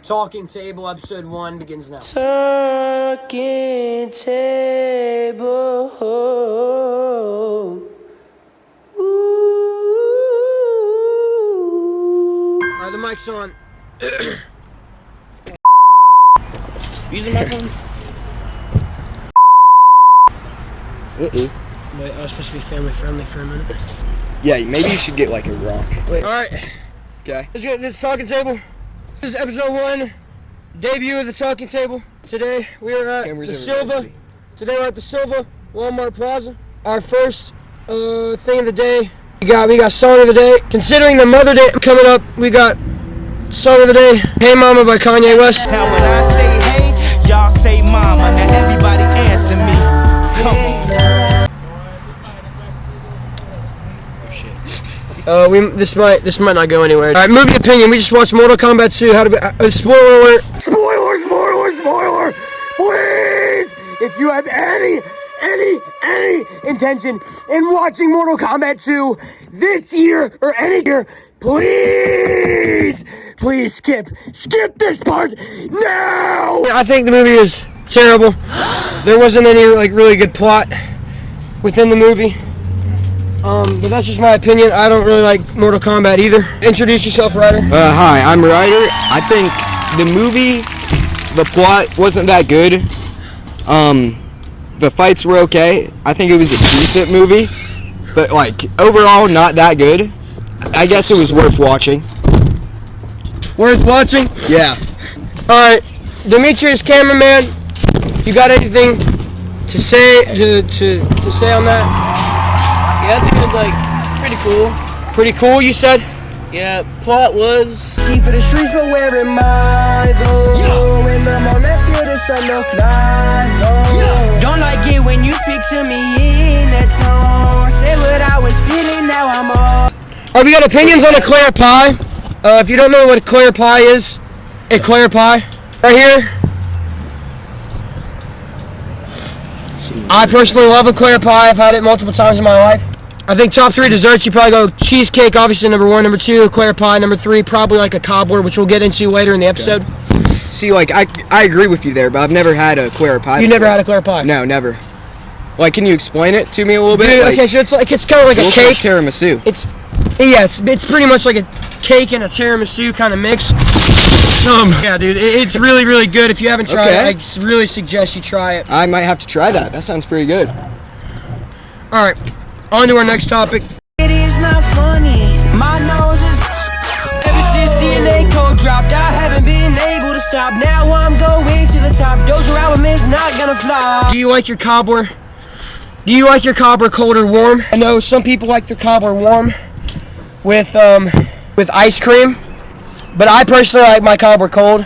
Talking Table, episode 1 begins now. Talking Table. Alright, the mic's on. Using my phone? Wait, I was supposed to be family friendly for a minute. Yeah, maybe you should get like a rock. Wait. Alright. Okay. Let's get this Talking Table. This is episode 1, debut of the Talking Table. Today we are at the Silva. Today we're at the Silva Walmart Plaza. Our first thing of the day. We got song of the day. Considering the Mother Day coming up, we got song of the day. Hey Mama by Kanye West. Now when I say hey, y'all say mama. Now everybody answer me. Come on. This might not go anywhere. Alright, movie opinion. We just watched Mortal Kombat 2. Spoiler alert. Spoiler! Please! If you have any intention in watching Mortal Kombat 2 this year or any year, please skip this part now! I think the movie is terrible. There wasn't any really good plot within the movie. But that's just my opinion. I don't really like Mortal Kombat either. Introduce yourself, Ryder. Hi, I'm Ryder. I think the movie, the plot wasn't that good. The fights were okay. I think it was a decent movie, but overall not that good. I guess it was worth watching. Worth watching? Yeah. Alright, Demetrius, cameraman, you got anything to say to say on that? Yeah, I think it was pretty cool. Pretty cool, you said? Yeah, plot was. See for the streets, but where am I though? When I'm on that field, the sun no flies. Don't like it when you speak to me in that tone. Say what I was feeling, now I'm all. Alright, we got opinions on eclair pie. If you don't know what eclair pie is, eclair pie, right here. I personally love eclair pie. I've had it multiple times in my life. I think top 3 desserts, you probably go cheesecake, obviously number 1, number 2, eclair pie, number 3, probably a cobbler, which we'll get into later in the episode. See, I agree with you there, but I've never had a eclair pie. You never had eclair pie? No, never. Can you explain it to me a little bit? Dude, okay, so it's kind of like a cake. Tiramisu. It's pretty much like a cake and a tiramisu kind of mix. Yeah, dude, it's really, really good. If you haven't tried it, I really suggest you try it. I might have to try that. That sounds pretty good. All right, on to our next topic. It is not funny. My nose is. Ever since DNA code dropped, I haven't been able to stop. Now I'm going to the top. Those album is not gonna fly. Do you like your cobbler? Do you like your cobbler cold or warm? I know some people like their cobbler warm with ice cream, but I personally like my cobbler cold,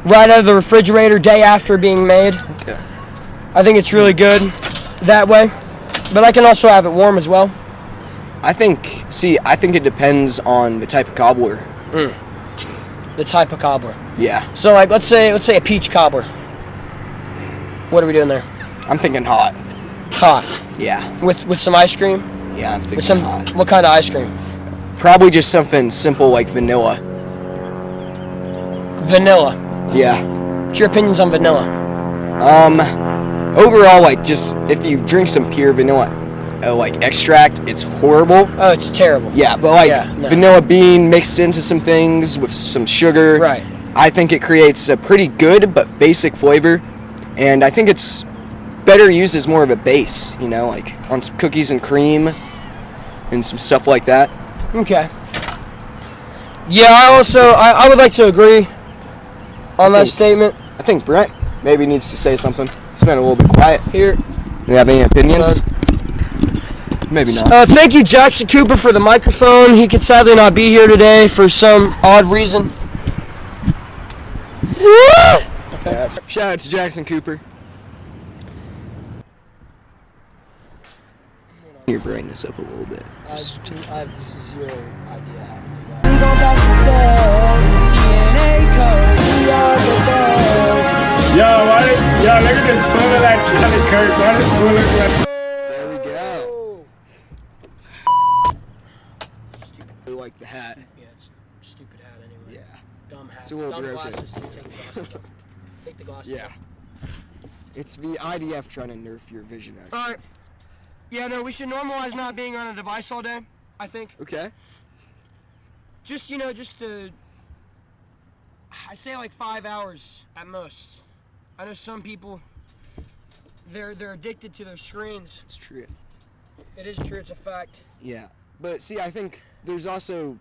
right out of the refrigerator day after being made. Okay. I think it's really good that way, but I can also have it warm as well. I think it depends on the type of cobbler. The type of cobbler. Yeah. So let's say a peach cobbler. What are we doing there? I'm thinking hot. Hot. Yeah. With some ice cream? Yeah, I'm thinking hot. What kind of ice cream? Probably just something simple like vanilla. Vanilla. Yeah. What's your opinions on vanilla? Overall, just if you drink some pure vanilla, extract, it's horrible. Oh, it's terrible. Yeah, but no. vanilla bean mixed into some things with some sugar. Right. I think it creates a pretty good but basic flavor, and I think it's better used as more of a base, on some cookies and cream and some stuff like that. Okay. Yeah, I would like to agree on that statement. I think Brent maybe needs to say something. He's been a little bit quiet. Here. Do you have any opinions? Maybe not. Thank you, Jackson Cooper, for the microphone. He could sadly not be here today for some odd reason. Okay. Shout out to Jackson Cooper. Your brightness up a little bit. I have zero idea how to do that. We gon' pass the test. DNA code. We are the best. Yo, look at this photo like Charlie Kirk. Why does it look like? There we go. Stupid. I like the hat. Yeah, it's a stupid hat anyway. Yeah. Dumb hat. It's a little Dumb broken. glasses, dude. Take the glasses off. Take the glasses Yeah. off. It's the IDF trying to nerf your vision, actually. Alright. Yeah, no, we should normalize not being on a device all day, I think. Okay. Just, just to... I say like 5 hours at most. I know some people, they're addicted to their screens. It's true. It is true, it's a fact. Yeah. But see, I think there's also...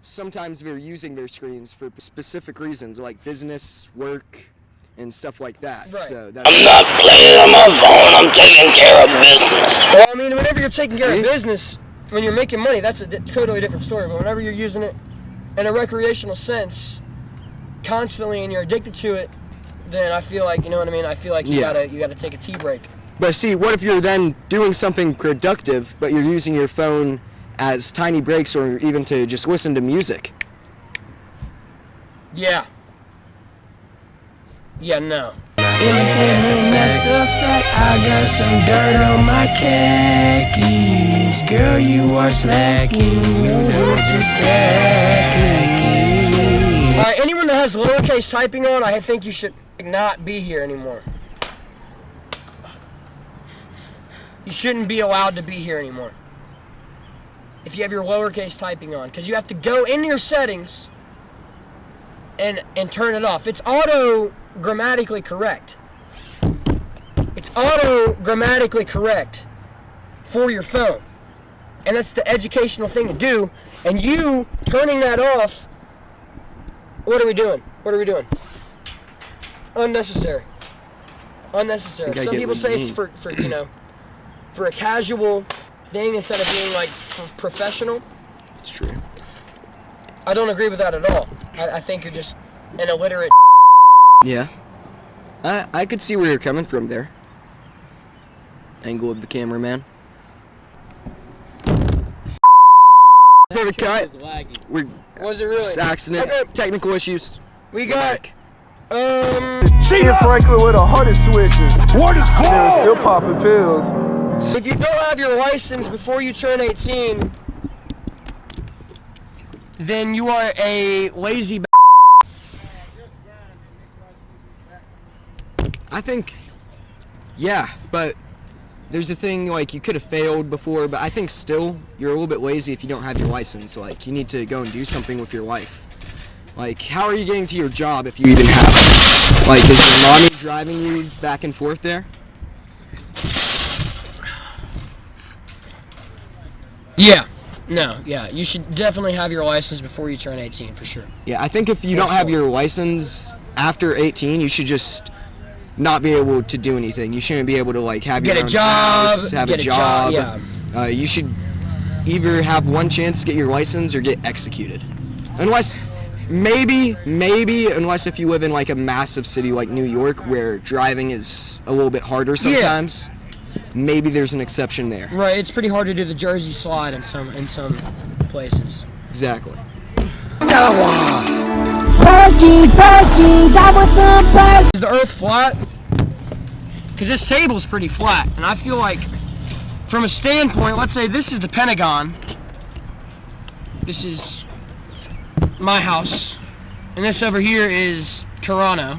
Sometimes they're using their screens for specific reasons, like business, work, and stuff like that. Right. So that's... I'm not playing on my phone, I'm taking care of business. Well, I mean, whenever you're taking care of business, when you're making money, that's a totally different story. But whenever you're using it in a recreational sense, constantly, and you're addicted to it, then I feel like, you know what I mean? I feel like you gotta take a tea break. But see, what if you're then doing something productive, but you're using your phone as tiny breaks or even to just listen to music? Yeah. Yeah, no. That's a fact. I got some dirt on my khakis. Girl, you are slacking. Your horse is stacking. Anyone that has lowercase typing on, I think you should not be here anymore. You shouldn't be allowed to be here anymore if you have your lowercase typing on, because you have to go into your settings and turn it off. It's auto grammatically correct. It's auto grammatically correct for your phone, and that's the educational thing to do. And you turning that off, what are we doing? What are we doing? Unnecessary. Unnecessary. Some people say it's for for a casual thing instead of being like professional. It's true. I don't agree with that at all. I think you're just an illiterate. Yeah. I could see where you're coming from there. Angle of the cameraman. For the cut, Was it really? accident, Okay. technical issues. We got Ian Franklin with 100 switches. What is ball? Still popping pills. if you don't have your license before you turn 18, then you are a lazy I think, yeah, but there's a thing, like, you could have failed before, but I think still you're a little bit lazy if you don't have your license. Like, you need to go and do something with your life. Like, how are you getting to your job if you even have it? Like, is your mommy driving you back and forth there? Yeah. No, yeah. You should definitely have your license before you turn 18, for sure. Yeah, I think if you don't have your license after 18, you should just not be able to do anything. You shouldn't be able to, like, have Get your a own job, house, have get a a job. job, You should either have one chance to get your license or get executed. Unless, maybe, unless if you live in, like, a massive city like New York where driving is a little bit harder sometimes. Maybe there's an exception there. Right, it's pretty hard to do the Jersey slide in some places. Exactly. Perkies, I want some perkies. Is the earth flat? Because this table's pretty flat, and I feel like from a standpoint, let's say this is the Pentagon, this is my house, and this over here is Toronto.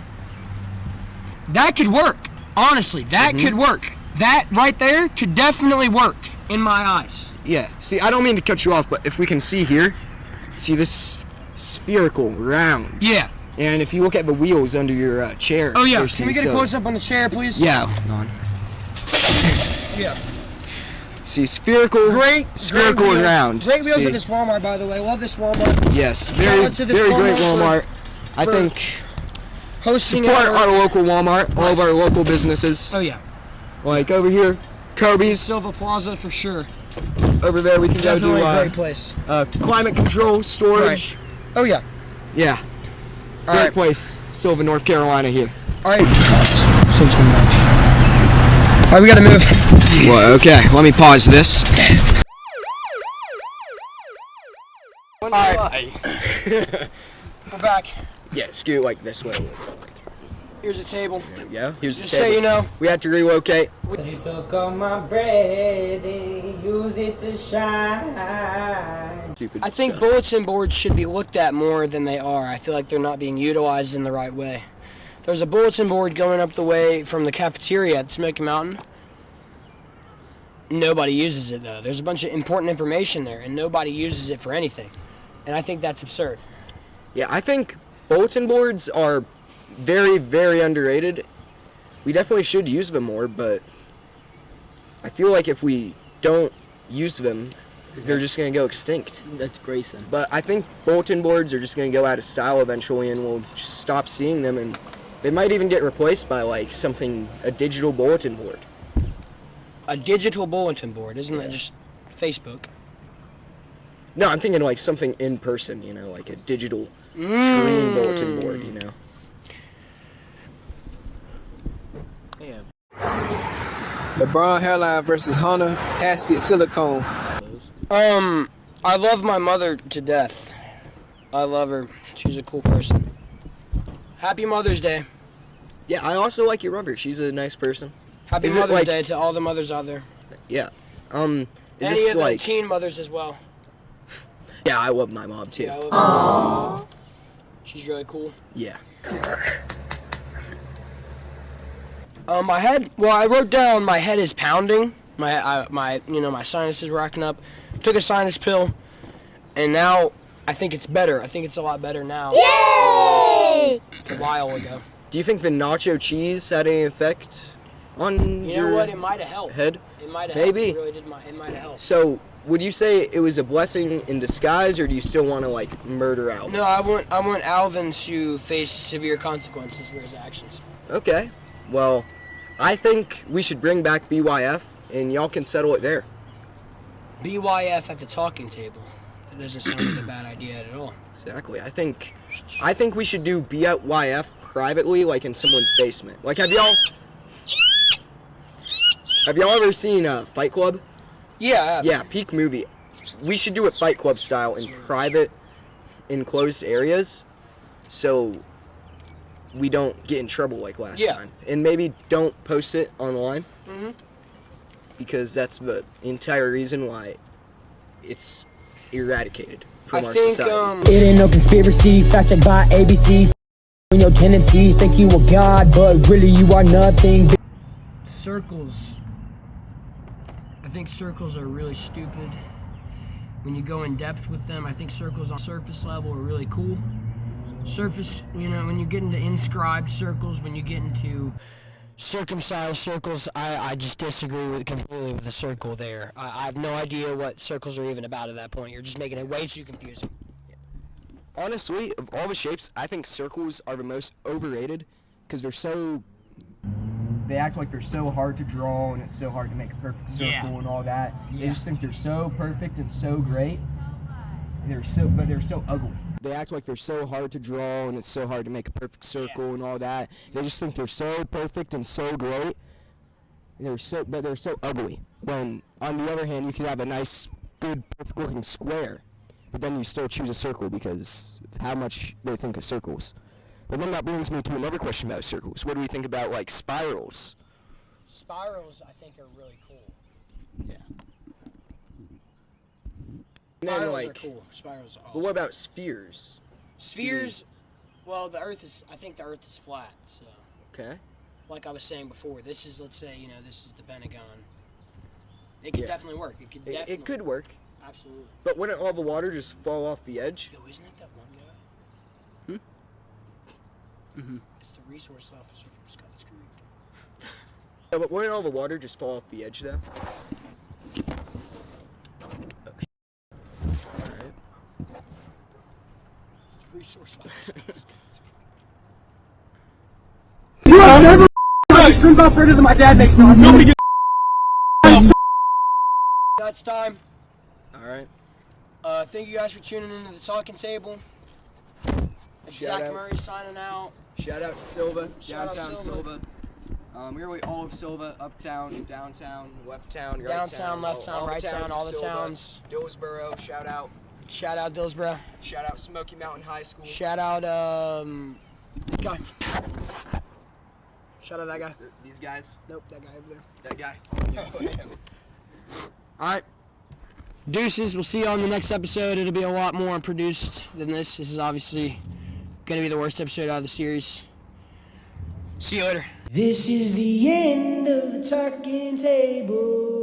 That could work, honestly, that could work. That right there could definitely work in my eyes. Yeah, see, I don't mean to cut you off, but if we can see here, see this spherical, round. Yeah. And if you look at the wheels under your chair. Oh yeah, there's can we some get a close-up on the chair, please? Yeah, hold on. Yeah. See, spherical, spherical wheels. and round. Great wheels See? at this Walmart, by the way. Love this Walmart. Yes, Shout very, out to this very great Walmart Walmart. I for think hosting support our local Walmart, all of our local businesses. Oh yeah. Like over here, Kobe's. Silva Plaza for sure. Over there, we can Definitely go a do great place. climate control, storage. Right. Oh yeah. Yeah. All Great right. place, Silva, North Carolina here. All right. All right, we gotta move. Well, okay, let me pause this. All right. We're back. Yeah, scoot like this way. Here's a table. There we go. Here's Just the table. so you know. We had to relocate. You took all my bread and used it to shine. stupid I think stuff. bulletin boards should be looked at more than they are. I feel like they're not being utilized in the right way. There's a bulletin board going up the way from the cafeteria at Smoky Mountain. Nobody uses it, though. There's a bunch of important information there, and nobody uses it for anything. And I think that's absurd. Yeah, I think bulletin boards are very, very underrated. We definitely should use them more, but I feel like if we don't use them, they're just going to go extinct. That's Grayson. But I think bulletin boards are just going to go out of style eventually, and we'll just stop seeing them, and they might even get replaced by like a digital bulletin board. A digital bulletin board, isn't that just Facebook? No, I'm thinking like something in person, like a digital screen bulletin board, Yeah. LeBron hairline versus Hunter casket silicone. I love my mother to death. I love her. She's a cool person. Happy Mother's Day. Yeah, I also like your mother. She's a nice person. Happy Mother's Day to all the mothers out there. Yeah. Is Any this of like the teen mothers as well. Yeah, I love my mom too. Yeah, I love her. Aww. She's really cool. Yeah. My head. Well, I wrote down my head is pounding. My sinuses were acting up. Took a sinus pill, and now I think it's better. I think it's a lot better now. Yay! A while ago. Do you think the nacho cheese had any effect on You your know what? It might have helped. head? It might have Maybe. helped. It really did. It might have helped. So, would you say it was a blessing in disguise, or do you still want to like murder Alvin? No, I want Alvin to face severe consequences for his actions. Okay. Well, I think we should bring back BYF, and y'all can settle it there. BYF at the talking table. That doesn't sound like a bad idea at all. Exactly. I think we should do BYF privately, like in someone's basement. Like, have y'all ever seen Fight Club? Yeah. Yeah, peak movie. We should do it Fight Club style in private, enclosed areas, so we don't get in trouble like last time. And maybe don't post it online. Mm-hmm. Because that's the entire reason why it's eradicated from our society. It ain't no conspiracy, fact checked by ABC. In your tendencies, think you a god, but really you are nothing. Circles. I think circles are really stupid. When you go in depth with them, I think circles on surface level are really cool. Surface, when you get into inscribed circles, when you get into circumcised circles, I just disagree completely with the circle there. I have no idea what circles are even about at that point. You're just making it way too confusing. Honestly, of all the shapes, I think circles are the most overrated because they act like they're so hard to draw and it's so hard to make a perfect circle and all that. Yeah. They just think they're so perfect and so great. But they're so ugly. They act like they're so hard to draw and it's so hard to make a perfect circle and all that. They just think they're so perfect and so great. But they're so ugly. When on the other hand, you could have a nice, good, perfect-looking square, but then you still choose a circle because of how much they think of circles. But then that brings me to another question about circles. What do we think about like spirals? Spirals, I think, are really cool. Yeah. Spirals are cool. Spirals are awesome. But what about spheres? Spheres? Well, I think the Earth is flat. So, Okay. like I was saying before, this is, let's say, this is the Pentagon. It could definitely work. It could work. Absolutely. But wouldn't all the water just fall off the edge? Yo, isn't it that one guy? Mm-hmm. It's the resource officer from Scotts Creek. Yeah, but wouldn't all the water just fall off the edge though? Alright. It's the resource officer from Scotts Creek. You are never shrimp operator than my dad makes me. Nobody gets That's time. Alright. Thank you guys for tuning into the Talking Table. It's Zack Murray signing out. Shout out to Silva, Shout out downtown Silva. Really all of Silva, uptown, downtown, left town, right Downtown, town, left town, right town, all the Silva. towns. Dillsboro, shout out. Shout out Dillsboro. Shout out Smoky Mountain High School. Shout out this guy. Shout out that guy. These guys. Nope, that guy over there. That guy. All right. Deuces. We'll see you on the next episode. It'll be a lot more produced than this. This is obviously going to be the worst episode out of the series. See you later. This is the end of the talking table.